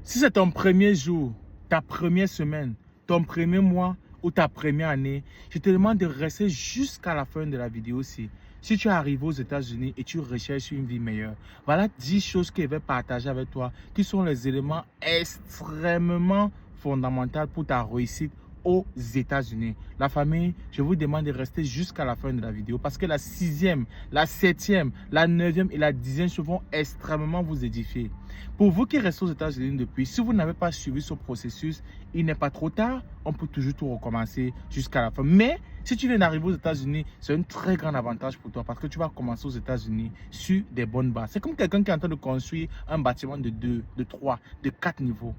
Si c'est ton premier jour, ta première semaine, ton premier mois ou ta première année, je te demande de rester jusqu'à la fin de la vidéo ci. Si tu es arrivé aux États-Unis et tu recherches une vie meilleure, voilà 10 choses que je vais partager avec toi qui sont les éléments extrêmement fondamentaux pour ta réussite aux États-Unis. La famille, je vous demande de rester jusqu'à la fin de la vidéo parce que la 6e, la 7e, la 9e et la 10e chose vont extrêmement vous édifier. Pour vous qui restez aux États-Unis depuis, si vous n'avez pas suivi ce processus, il n'est pas trop tard, on peut toujours tout recommencer jusqu'à la fin. Mais si tu viens d'arriver aux États-Unis, c'est un très grand avantage pour toi parce que tu vas commencer aux États-Unis sur des bonnes bases. C'est comme quelqu'un qui est en train de construire un bâtiment de 2, de 3, de 4 niveaux.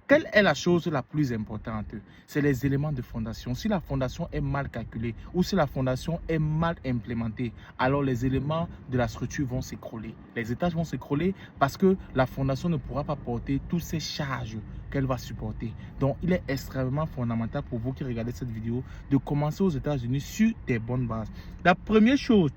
Quelle est la chose la plus importante? C'est les éléments de fondation. Si la fondation est mal calculée ou si la fondation est mal implémentée, alors les éléments de la structure vont s'écrouler. Les étages vont s'écrouler parce que la fondation ne pourra pas porter toutes ces charges qu'elle va supporter. Donc, il est extrêmement fondamental pour vous qui regardez cette vidéo de commencer aux États-Unis sur des bonnes bases. La première chose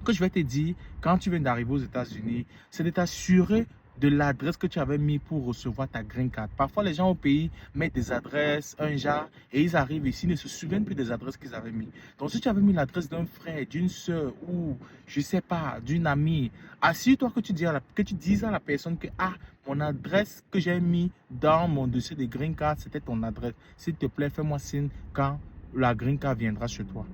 que je vais te dire quand tu viens d'arriver aux États-Unis, c'est de t'assurer de l'adresse que tu avais mis pour recevoir ta green card. Parfois, les gens au pays mettent des adresses, un genre, et ils arrivent ici, ils ne se souviennent plus des adresses qu'ils avaient mis. Donc, si tu avais mis l'adresse d'un frère, d'une soeur ou, je ne sais pas, d'une amie, assure-toi que tu dises à la personne que, ah, mon adresse que j'ai mis dans mon dossier de green card, c'était ton adresse. S'il te plaît, fais-moi signe quand la green card viendra chez toi.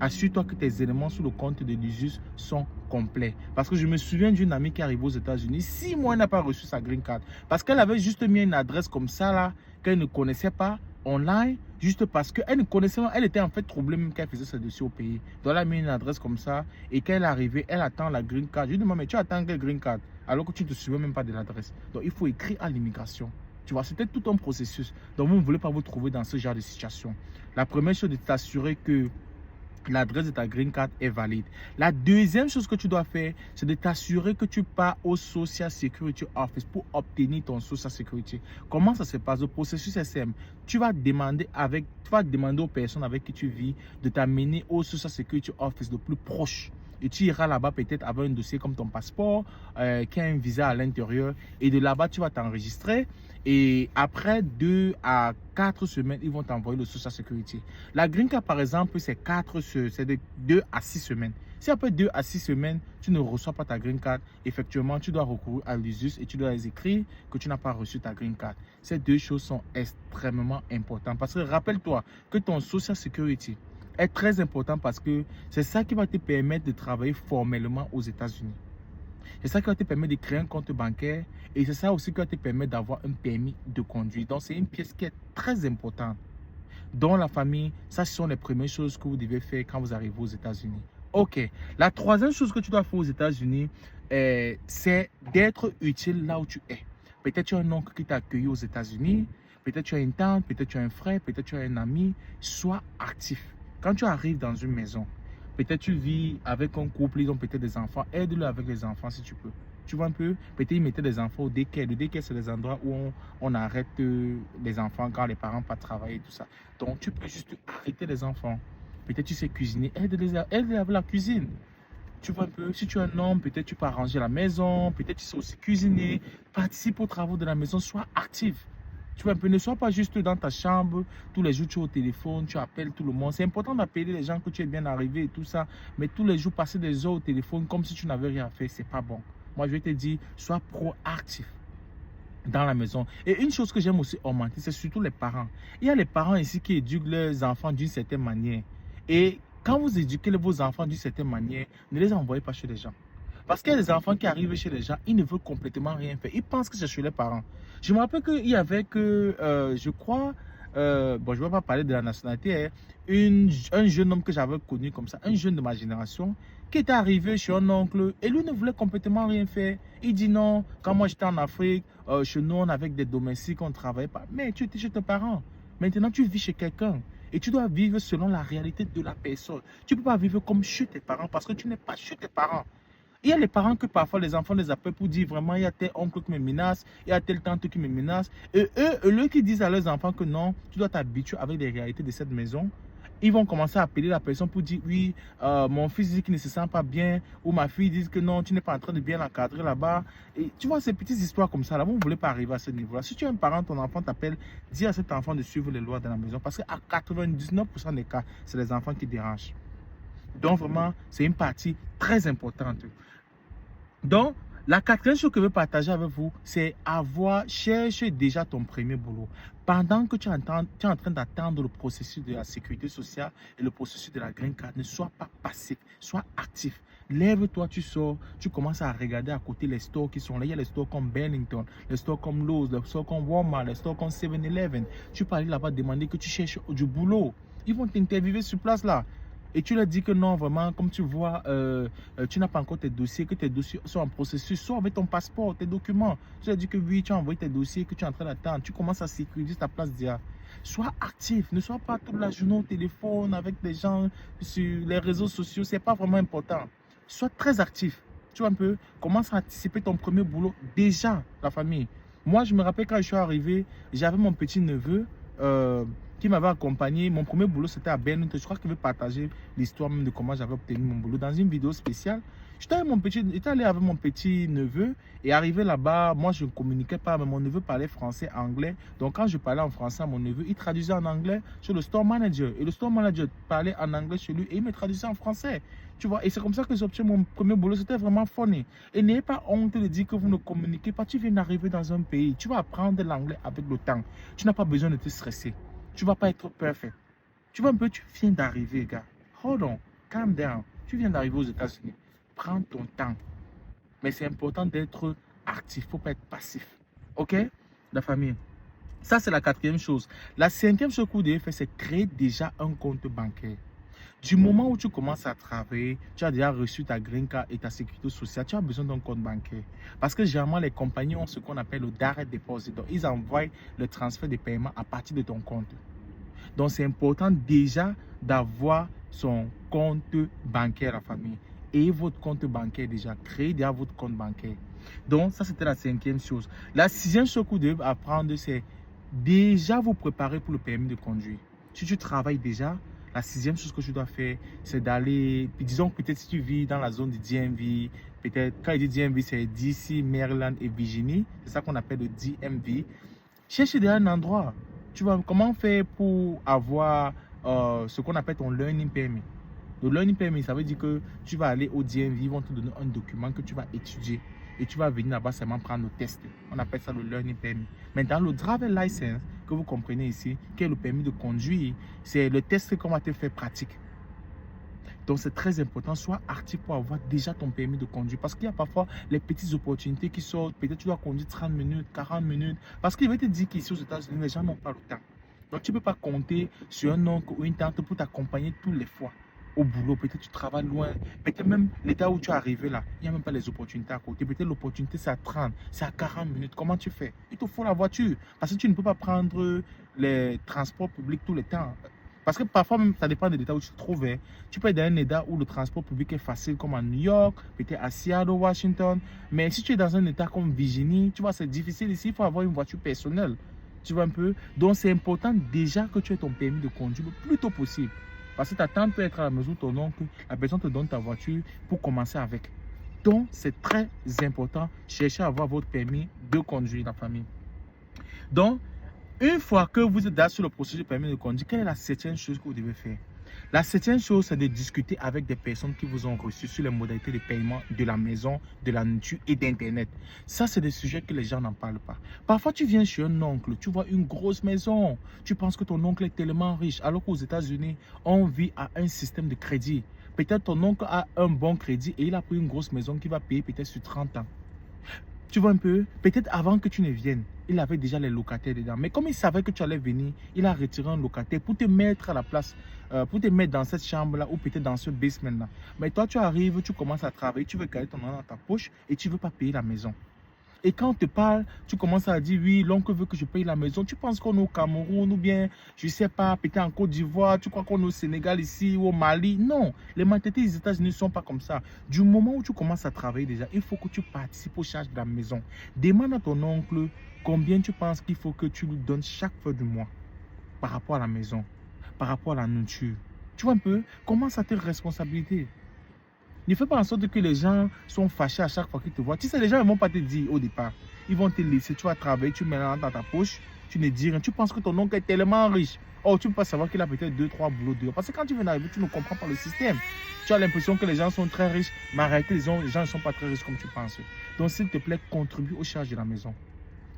Assure-toi que tes éléments sur le compte de l'USUS sont complets. Parce que je me souviens d'une amie qui est arrivée aux États-Unis, 6 mois, elle n'a pas reçu sa green card. Parce qu'elle avait juste mis une adresse comme ça, là, qu'elle ne connaissait pas, online, juste parce qu'elle ne connaissait pas, elle était en fait troublée même qu'elle faisait ce dossier au pays. Donc elle a mis une adresse comme ça, et quand elle est arrivée, elle attend la green card. Je lui dis, mais tu attends quelle green card? Alors que tu ne te souviens même pas de l'adresse. Donc il faut écrire à l'immigration. Tu vois, c'était tout un processus. Donc vous ne voulez pas vous trouver dans ce genre de situation. La première chose, c'est de t'assurer que l'adresse de ta green card est valide. La deuxième chose que tu dois faire, c'est de t'assurer que tu pars au Social Security Office pour obtenir ton Social Security. Comment ça se passe? Le processus est simple. Tu vas demander aux personnes avec qui tu vis de t'amener au Social Security Office le plus proche. Et tu iras là-bas peut-être avec un dossier comme ton passeport, qui a un visa à l'intérieur. Et de là-bas, tu vas t'enregistrer. Et après 2 à 4 semaines, ils vont t'envoyer le Social Security. La green card, par exemple, c'est de 2 à 6 semaines. Si après 2 à 6 semaines, tu ne reçois pas ta green card, effectivement, tu dois recourir à l'USUS et tu dois les écrire que tu n'as pas reçu ta green card. Ces deux choses sont extrêmement importantes. Parce que rappelle-toi que ton Social Security est très important parce que c'est ça qui va te permettre de travailler formellement aux États-Unis. C'est ça qui va te permettre de créer un compte bancaire et c'est ça aussi qui va te permettre d'avoir un permis de conduire. Donc, c'est une pièce qui est très importante. Dans la famille, ça, ce sont les premières choses que vous devez faire quand vous arrivez aux États-Unis. Ok. La troisième chose que tu dois faire aux États-Unis, c'est d'être utile là où tu es. Peut-être tu as un oncle qui t'a accueilli aux États-Unis, peut-être tu as une tante, peut-être tu as un frère, peut-être tu as un ami. Sois actif. Quand tu arrives dans une maison, peut-être tu vis avec un couple, ils ont peut-être des enfants, aide-le avec les enfants si tu peux. Tu vois un peu, peut-être ils mettaient des enfants au daycare. Le daycare, c'est les endroits où on arrête les enfants quand les parents partent travailler et tout ça. Donc, tu peux juste arrêter les enfants. Peut-être tu sais cuisiner, aide-les avec la cuisine. Tu vois un peu, si tu es un homme, peut-être tu peux arranger la maison, peut-être tu sais aussi cuisiner, participe aux travaux de la maison, sois actif. Tu vois un peu, ne sois pas juste dans ta chambre, tous les jours tu es au téléphone, tu appelles tout le monde. C'est important d'appeler les gens que tu es bien arrivé et tout ça, mais tous les jours passer des heures au téléphone comme si tu n'avais rien fait, c'est pas bon. Moi, je vais te dire, sois proactif dans la maison. Et une chose que j'aime aussi augmenter, c'est surtout les parents. Il y a les parents ici qui éduquent leurs enfants d'une certaine manière. Et quand vous éduquez vos enfants d'une certaine manière, ne les envoyez pas chez les gens. Parce qu'il y a des enfants qui arrivent chez les gens, ils ne veulent complètement rien faire. Ils pensent que c'est chez les parents. Je me rappelle qu'il y avait que, je crois, bon, je ne vais pas parler de la nationalité, hein, un jeune homme que j'avais connu comme ça, un jeune de ma génération, qui était arrivé chez un oncle et lui ne voulait complètement rien faire. Il dit non, quand moi j'étais en Afrique, chez nous on avait des domestiques, on ne travaillait pas. Mais tu étais chez tes parents. Maintenant tu vis chez quelqu'un. Et tu dois vivre selon la réalité de la personne. Tu ne peux pas vivre comme chez tes parents parce que tu n'es pas chez tes parents. Il y a les parents que parfois les enfants les appellent pour dire vraiment il y a tel oncle qui me menace, il y a telle tante qui me menace. Et eux qui disent à leurs enfants que non, tu dois t'habituer avec les réalités de cette maison. Ils vont commencer à appeler la personne pour dire oui, mon fils dit qu'il ne se sent pas bien, ou ma fille dit que non, tu n'es pas en train de bien l'encadrer là-bas. Et tu vois, ces petites histoires comme ça, là, vous ne voulez pas arriver à ce niveau-là. Si tu es un parent, ton enfant t'appelle, dis à cet enfant de suivre les lois de la maison. Parce qu'à 99% des cas, c'est les enfants qui dérangent. Donc vraiment, c'est une partie très importante. Donc, la quatrième chose que je veux partager avec vous, c'est chercher déjà ton premier boulot. Pendant que tu es en train d'attendre le processus de la sécurité sociale et le processus de la green card, ne sois pas passif, sois actif. Lève-toi, tu sors, tu commences à regarder à côté les stores qui sont là. Il y a les stores comme Burlington, les stores comme Lowe's, les stores comme Walmart, les stores comme 7-Eleven. Tu peux aller là-bas demander que tu cherches du boulot. Ils vont t'interviewer sur place là. Et tu leur dis que non, vraiment, comme tu vois, tu n'as pas encore tes dossiers, que tes dossiers sont en processus, soit avec ton passeport, tes documents. Tu leur dis que oui, tu as envoyé tes dossiers, que tu es en train d'attendre. Tu commences à sécuriser ta place d'IA. Sois actif, ne sois pas toute la journée au téléphone avec des gens sur les réseaux sociaux. Ce n'est pas vraiment important. Sois très actif. Tu vois un peu, commence à anticiper ton premier boulot déjà, la famille. Moi, je me rappelle quand je suis arrivé, j'avais mon petit neveu. Qui m'avait accompagné. Mon premier boulot, c'était à Burlington. Je crois qu'il veut partager l'histoire même de comment j'avais obtenu mon boulot dans une vidéo spéciale. J'étais allé avec mon petit neveu et arrivé là-bas, moi je ne communiquais pas, mais mon neveu parlait français, anglais. Donc quand je parlais en français à mon neveu, il traduisait en anglais chez le store manager. Et le store manager parlait en anglais chez lui et il me traduisait en français. Tu vois, et c'est comme ça que j'ai obtenu mon premier boulot. C'était vraiment funny. Et n'ayez pas honte de dire que vous ne communiquez pas. Tu viens d'arriver dans un pays. Tu vas apprendre l'anglais avec le temps. Tu n'as pas besoin de te stresser. Tu ne vas pas être parfait. Tu vois un peu, tu viens d'arriver, gars. Hold on, calm down. Tu viens d'arriver aux États-Unis. Prends ton temps. Mais c'est important d'être actif. Il ne faut pas être passif. OK? La famille. Ça, c'est la quatrième chose. La cinquième chose que vous devez faire, c'est créer déjà un compte bancaire. Du moment où tu commences à travailler, tu as déjà reçu ta green card et ta sécurité sociale, tu as besoin d'un compte bancaire. Parce que généralement, les compagnies ont ce qu'on appelle le direct deposit. Donc, ils envoient le transfert de paiement à partir de ton compte. Donc, c'est important déjà d'avoir son compte bancaire, la famille. Et votre compte bancaire déjà. Créez déjà votre compte bancaire. Donc, ça, c'était la cinquième chose. La sixième chose que vous devez apprendre, c'est déjà vous préparer pour le permis de conduire. Si tu travailles déjà, la sixième chose que tu dois faire, c'est d'aller, disons peut-être si tu vis dans la zone du DMV, peut-être, quand il dit DMV, c'est DC, Maryland et Virginie, c'est ça qu'on appelle le DMV. Cherche déjà un endroit. Tu vois, comment faire pour avoir ce qu'on appelle ton learning permit. Le learning permit, ça veut dire que tu vas aller au DMV, ils vont te donner un document que tu vas étudier. Et tu vas venir là-bas seulement prendre le test. On appelle ça le learning permit. Maintenant, le driver license, que vous comprenez ici, qui est le permis de conduire, c'est le test qu'on va te faire pratique. Donc, c'est très important. Sois actif pour avoir déjà ton permis de conduire. Parce qu'il y a parfois les petites opportunités qui sortent. Peut-être tu dois conduire 30 minutes, 40 minutes. Parce qu'il va te dire qu'ici aux États-Unis, les gens n'ont pas le temps. Donc, tu ne peux pas compter sur un oncle ou une tante pour t'accompagner tous les fois au boulot. Peut-être tu travailles loin. Peut-être même l'état où tu es arrivé là, il n'y a même pas les opportunités à côté. Peut-être l'opportunité, c'est à 30, c'est à 40 minutes. Comment tu fais? Il te faut la voiture. Parce que tu ne peux pas prendre les transports publics tout le temps. Parce que parfois, même, ça dépend de l'état où tu te trouves. Hein. Tu peux être dans un état où le transport public est facile, comme à New York, peut-être à Seattle, Washington. Mais si tu es dans un état comme Virginie, tu vois, c'est difficile ici. Il faut avoir une voiture personnelle. Tu vois un peu? Donc, c'est important déjà que tu aies ton permis de conduire le plus tôt possible. Parce que ta tante peut être à la maison, ton oncle, la personne te donne ta voiture pour commencer avec. Donc, c'est très important. Cherchez à avoir votre permis de conduire, la famille. Donc, une fois que vous êtes là sur le processus de permis de conduire, quelle est la septième chose que vous devez faire? La septième chose, c'est de discuter avec des personnes qui vous ont reçu sur les modalités de paiement de la maison, de la nourriture et d'Internet. Ça, c'est des sujets que les gens n'en parlent pas. Parfois, tu viens chez un oncle, tu vois une grosse maison. Tu penses que ton oncle est tellement riche, alors qu'aux États-Unis, on vit à un système de crédit. Peut-être ton oncle a un bon crédit et il a pris une grosse maison qu'il va payer peut-être sur 30 ans. Tu vois un peu, peut-être avant que tu ne viennes, il avait déjà les locataires dedans. Mais comme il savait que tu allais venir, il a retiré un locataire pour te mettre à la place, pour te mettre dans cette chambre-là ou peut-être dans ce basement-là. Mais toi, tu arrives, tu commences à travailler, tu veux garder ton argent dans ta poche et tu ne veux pas payer la maison. Et quand on te parle, tu commences à dire oui, l'oncle veut que je paye la maison. Tu penses qu'on est au Cameroun ou bien, je ne sais pas, peut-être en Côte d'Ivoire, tu crois qu'on est au Sénégal ici ou au Mali. Non, les mentalités des États-Unis ne sont pas comme ça. Du moment où tu commences à travailler déjà, il faut que tu participes aux charges de la maison. Demande à ton oncle combien tu penses qu'il faut que tu lui donnes chaque fin du mois par rapport à la maison, par rapport à la nourriture, Tu vois un peu? Commence à te responsabiliser. Ne fais pas en sorte que les gens sont fâchés à chaque fois qu'ils te voient. Tu sais, les gens ne vont pas te dire au départ. Ils vont te laisser, tu vas travailler, tu mets l'argent dans ta poche, tu ne dis rien. Tu penses que ton oncle est tellement riche. Oh, tu ne peux pas savoir qu'il a peut-être 2, 3 boulots dehors. Parce que quand tu viens d'arriver, tu ne comprends pas le système. Tu as l'impression que les gens sont très riches, mais en réalité, les gens ne sont pas très riches comme tu penses. Donc, s'il te plaît, contribue aux charges de la maison.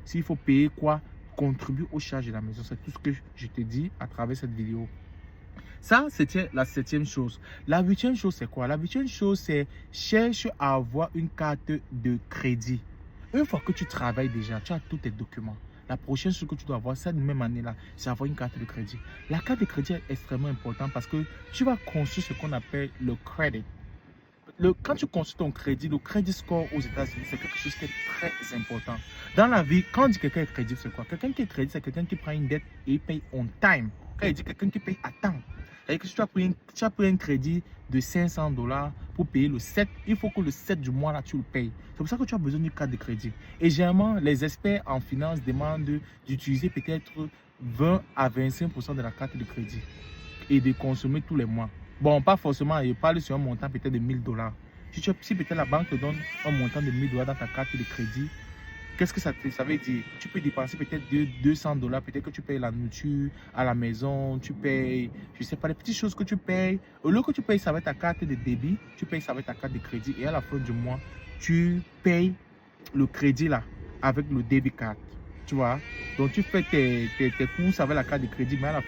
S'il faut payer quoi, contribue aux charges de la maison. C'est tout ce que je te dis à travers cette vidéo. Ça, c'était la 7e chose. La 8e chose, c'est quoi? La 8e chose, c'est cherche à avoir une carte de crédit. Une fois que tu travailles déjà, tu as tous tes documents. La prochaine chose que tu dois avoir, cette même année-là, c'est avoir une carte de crédit. La carte de crédit est extrêmement importante parce que tu vas construire ce qu'on appelle le crédit. Quand tu construis ton crédit, le crédit score aux États-Unis, c'est quelque chose qui est très important. Dans la vie, quand on dit quelqu'un est crédible, c'est quoi? Quelqu'un qui est crédible, c'est quelqu'un qui prend une dette et il paye on time. Quand il dit quelqu'un qui paye à temps. C'est-à-dire que si tu as pris un crédit de $500 pour payer le 7, il faut que le 7 du mois, là, tu le payes. C'est pour ça que tu as besoin d'une carte de crédit. Et généralement, les experts en finance demandent d'utiliser peut-être 20 à 25% de la carte de crédit et de consommer tous les mois. Bon, pas forcément, je parle sur un montant peut-être de $1000. Si peut-être la banque te donne un montant de $1000 dans ta carte de crédit, qu'est-ce que ça veut dire? Tu peux dépenser peut-être $200, peut-être que tu payes la nourriture à la maison, tu payes, je sais pas, les petites choses que tu payes. Au lieu que tu payes ça avec ta carte de débit, tu payes ça avec ta carte de crédit et à la fin du mois, tu payes le crédit là avec le débit card. Tu vois? Donc tu fais tes courses avec la carte de crédit, mais à la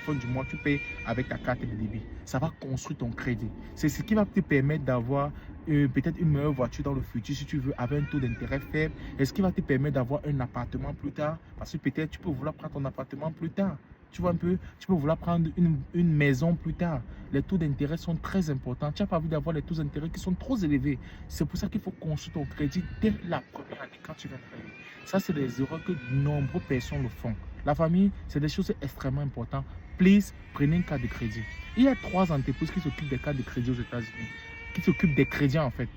fin du mois, tu payes avec ta carte de débit. Ça va construire ton crédit. C'est ce qui va te permettre d'avoir peut-être une meilleure voiture dans le futur si tu veux, avec un taux d'intérêt faible. Et ce qui va te permettre d'avoir un appartement plus tard. Parce que peut-être tu peux vouloir prendre ton appartement plus tard. Tu vois un peu, tu peux vouloir prendre une maison plus tard. Les taux d'intérêt sont très importants. Tu n'as pas envie d'avoir les taux d'intérêt qui sont trop élevés. C'est pour ça qu'il faut construire ton crédit dès la première année quand tu viens travailler. Ça, c'est des erreurs que de nombreuses personnes le font. La famille, c'est des choses extrêmement importantes. Please, prenez une carte de crédit. Il y a 3 entreprises qui s'occupent des cartes de crédit aux États-Unis, qui s'occupent des crédits en fait.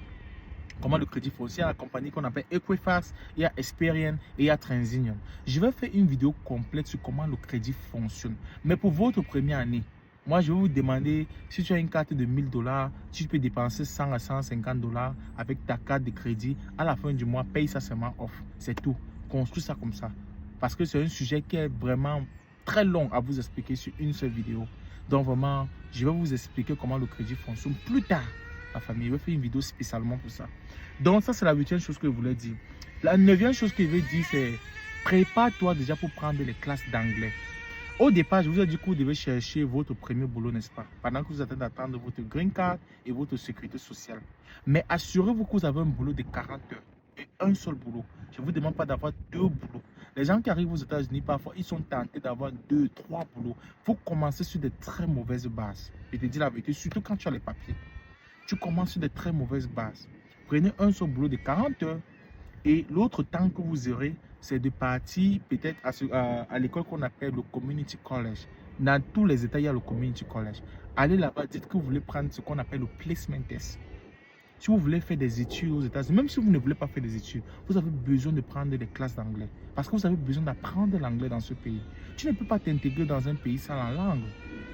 Comment le crédit foncier, la compagnie qu'on appelle Equifax, il y a Experian et il y a TransUnion. Je vais faire une vidéo complète sur comment le crédit fonctionne. Mais pour votre première année, moi je vais vous demander, si tu as une carte de $1000, tu peux dépenser 100 à $150 avec ta carte de crédit. À la fin du mois, paye ça seulement off. C'est tout. Construis ça comme ça. Parce que c'est un sujet qui est vraiment très long à vous expliquer sur une seule vidéo. Donc vraiment, je vais vous expliquer comment le crédit fonctionne plus tard. La famille, je vais faire une vidéo spécialement pour ça. Donc ça, c'est la 8e chose que je voulais dire. La 9e chose que je veux dire, c'est prépare-toi déjà pour prendre les classes d'anglais. Au départ, je vous ai dit que vous devez chercher votre premier boulot, n'est-ce pas? Pendant que vous attendez d'attendre votre green card et votre sécurité sociale. Mais assurez-vous que vous avez un boulot de 40 heures et un seul boulot. Je ne vous demande pas d'avoir 2 boulots. Les gens qui arrivent aux États-Unis, parfois, ils sont tentés d'avoir 2, 3 boulots. Il faut commencer sur de très mauvaises bases. Je te dis la vérité, surtout quand tu as les papiers. Tu commences sur de très mauvaises bases. Prenez un seul boulot de 40 heures et l'autre temps que vous aurez, c'est de partir peut-être à l'école qu'on appelle le Community College. Dans tous les États, il y a le Community College. Allez là-bas, dites que vous voulez prendre ce qu'on appelle le placement test. Si vous voulez faire des études aux États-Unis, même si vous ne voulez pas faire des études, vous avez besoin de prendre des classes d'anglais. Parce que vous avez besoin d'apprendre l'anglais dans ce pays. Tu ne peux pas t'intégrer dans un pays sans la langue.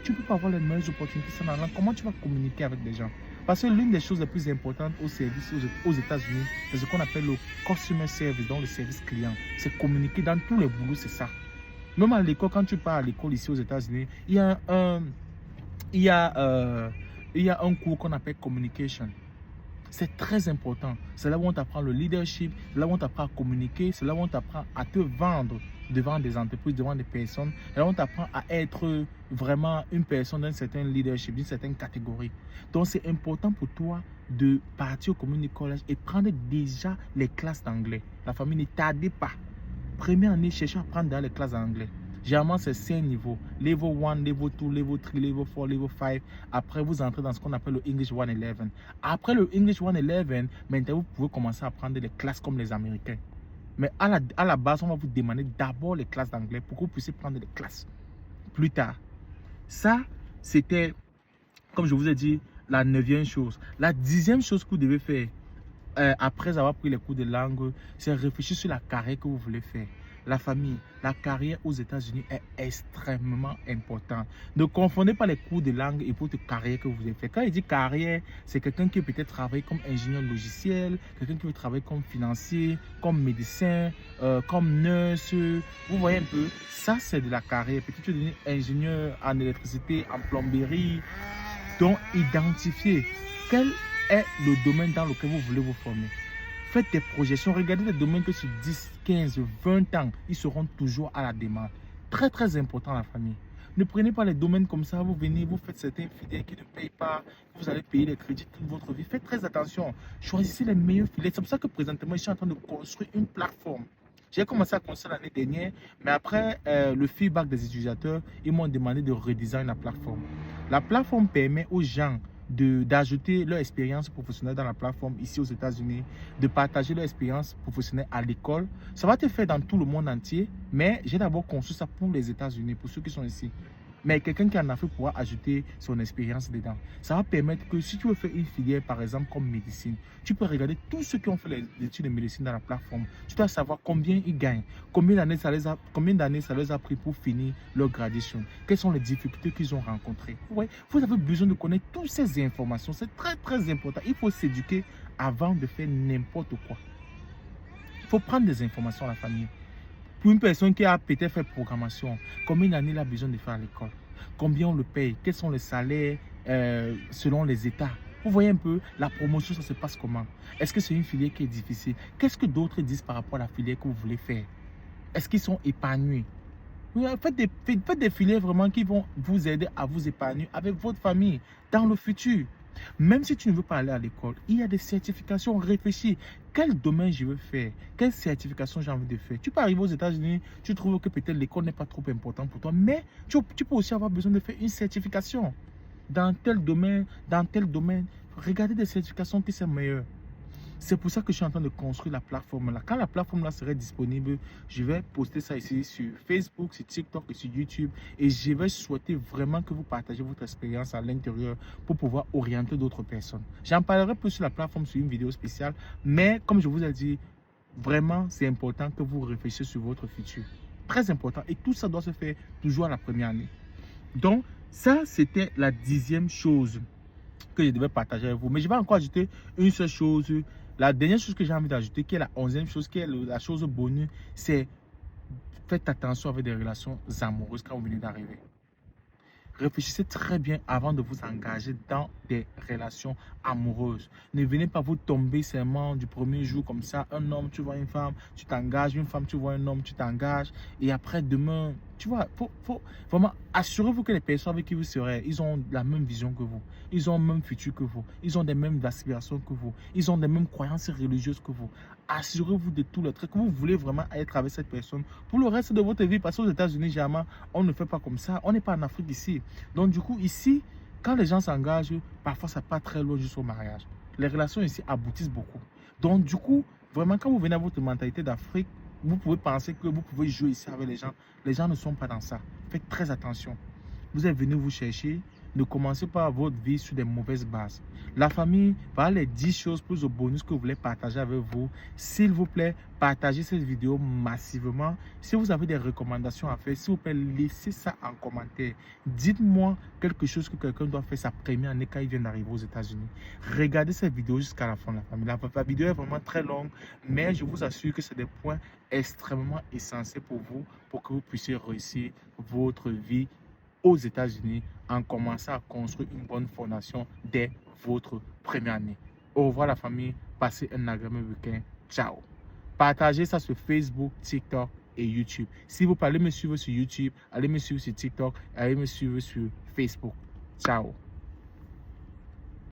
Tu ne peux pas avoir les meilleures opportunités sans la langue. Comment tu vas communiquer avec des gens? Parce que l'une des choses les plus importantes au service aux États-Unis, c'est ce qu'on appelle le customer service, donc le service client. C'est communiquer dans tous les boulots, c'est ça. Même à l'école, quand tu pars à l'école ici aux États-Unis, il y a un cours qu'on appelle communication. C'est très important. C'est là où on t'apprend le leadership, c'est là où on t'apprend à communiquer, c'est là où on t'apprend à te vendre devant des entreprises, devant des personnes. C'est là où on t'apprend à être vraiment une personne d'un certain leadership, d'une certaine catégorie. Donc, c'est important pour toi de partir au community college et prendre déjà les classes d'anglais. La famille, ne tardez pas. Première année, cherchez à prendre les classes d'anglais. Généralement, c'est 5 niveaux. Level 1, Level 2, Level 3, Level 4, Level 5. Après, vous entrez dans ce qu'on appelle le English 111. Après le English 111, maintenant, vous pouvez commencer à prendre les classes comme les Américains. Mais à la base, on va vous demander d'abord les classes d'anglais pour que vous puissiez prendre les classes plus tard. Ça, c'était, comme je vous ai dit, la 9e chose. La 10e chose que vous devez faire après avoir pris les cours de langue, c'est réfléchir sur la carrière que vous voulez faire. La famille, la carrière aux États-Unis est extrêmement importante. Ne confondez pas les cours de langue et votre carrière que vous avez fait. Quand il dit carrière, c'est quelqu'un qui peut-être travailler comme ingénieur logiciel, quelqu'un qui veut travailler comme financier, comme médecin, comme nurse. Vous voyez un peu, ça c'est de la carrière. Peut-être tu es devenu ingénieur en électricité, en plomberie. Donc, identifiez quel est le domaine dans lequel vous voulez vous former. Faites des projections, regardez les domaines que sur 10, 15, 20 ans, ils seront toujours à la demande. Très, très important la famille. Ne prenez pas les domaines comme ça, vous venez, vous faites certains filières qui ne payent pas, vous allez payer les crédits toute votre vie. Faites très attention, choisissez les meilleurs filières. C'est pour ça que présentement, je suis en train de construire une plateforme. J'ai commencé à construire l'année dernière, mais après le feedback des utilisateurs, ils m'ont demandé de redesign la plateforme. La plateforme permet aux gens d'ajouter leur expérience professionnelle dans la plateforme ici aux États-Unis, de partager leur expérience professionnelle à l'école. Ça va te faire dans tout le monde entier, mais j'ai d'abord conçu ça pour les États-Unis, pour ceux qui sont ici. Mais quelqu'un qui en a fait pourra ajouter son expérience dedans. Ça va permettre que si tu veux faire une filière, par exemple, comme médecine, tu peux regarder tous ceux qui ont fait les études de médecine dans la plateforme. Tu dois savoir combien ils gagnent, combien d'années ça les a pris pour finir leur graduation, quelles sont les difficultés qu'ils ont rencontrées. Ouais, vous avez besoin de connaître toutes ces informations. C'est très, très important. Il faut s'éduquer avant de faire n'importe quoi. Il faut prendre des informations à la famille. Pour une personne qui a peut-être fait programmation, combien d'années il a besoin de faire à l'école? Combien on le paye? Quels sont les salaires selon les États? Vous voyez un peu, la promotion, ça se passe comment? Est-ce que c'est une filière qui est difficile? Qu'est-ce que d'autres disent par rapport à la filière que vous voulez faire? Est-ce qu'ils sont épanouis? Faites des filières vraiment qui vont vous aider à vous épanouir avec votre famille dans le futur. Même si tu ne veux pas aller à l'école, il y a des certifications. Réfléchis. Quel domaine je veux faire? Quelle certification j'ai envie de faire? Tu peux arriver aux États-Unis, tu trouves que peut-être l'école n'est pas trop importante pour toi, mais tu peux aussi avoir besoin de faire une certification dans tel domaine, dans tel domaine. Regardez des certifications qui sont meilleures. C'est pour ça que je suis en train de construire la plateforme là. Quand la plateforme là serait disponible, je vais poster ça ici sur Facebook, sur TikTok et sur YouTube. Et je vais souhaiter vraiment que vous partagez votre expérience à l'intérieur pour pouvoir orienter d'autres personnes. J'en parlerai plus sur la plateforme sur une vidéo spéciale. Mais comme je vous ai dit, vraiment c'est important que vous réfléchissiez sur votre futur. Très important. Et tout ça doit se faire toujours à la première année. Donc ça c'était la 10e chose que je devais partager avec vous. Mais je vais encore ajouter une seule chose. La dernière chose que j'ai envie d'ajouter, qui est la 11e chose, qui est la chose bonus, c'est faites attention avec des relations amoureuses quand vous venez d'arriver. Réfléchissez très bien avant de vous engager dans des relations amoureuses. Ne venez pas vous tomber seulement du premier jour comme ça. Un homme, tu vois une femme, tu t'engages. Une femme, tu vois un homme, tu t'engages. Et après, demain, tu vois, faut vraiment assurez-vous que les personnes avec qui vous serez, ils ont la même vision que vous. Ils ont le même futur que vous. Ils ont les mêmes aspirations que vous. Ils ont les mêmes croyances religieuses que vous. Assurez-vous de tout le truc que vous voulez vraiment être avec cette personne pour le reste de votre vie. Parce qu'aux États-Unis, généralement, on ne fait pas comme ça. On n'est pas en Afrique ici. Donc, du coup, ici, quand les gens s'engagent, parfois, ça part très loin jusqu'au mariage. Les relations ici aboutissent beaucoup. Donc, du coup, vraiment, quand vous venez à votre mentalité d'Afrique, vous pouvez penser que vous pouvez jouer ici avec les gens. Les gens ne sont pas dans ça. Faites très attention. Vous êtes venu vous chercher. Ne commencez pas votre vie sur des mauvaises bases. La famille, voilà les 10 choses plus de bonus que vous voulez partager avec vous. S'il vous plaît, partagez cette vidéo massivement. Si vous avez des recommandations à faire, s'il vous plaît, laissez ça en commentaire. Dites-moi quelque chose que quelqu'un doit faire sa première année quand il vient d'arriver aux États-Unis. Regardez cette vidéo jusqu'à la fin de la famille. La vidéo est vraiment très longue, mais je vous assure que c'est des points extrêmement essentiels pour vous, pour que vous puissiez réussir votre vie aux États-Unis en commençant à construire une bonne fondation dès votre première année. Au revoir la famille, passez un agréable week-end. Ciao. Partagez ça sur Facebook, TikTok et YouTube. Si vous allez me suivre sur YouTube, allez me suivre sur TikTok, allez me suivre sur Facebook. Ciao.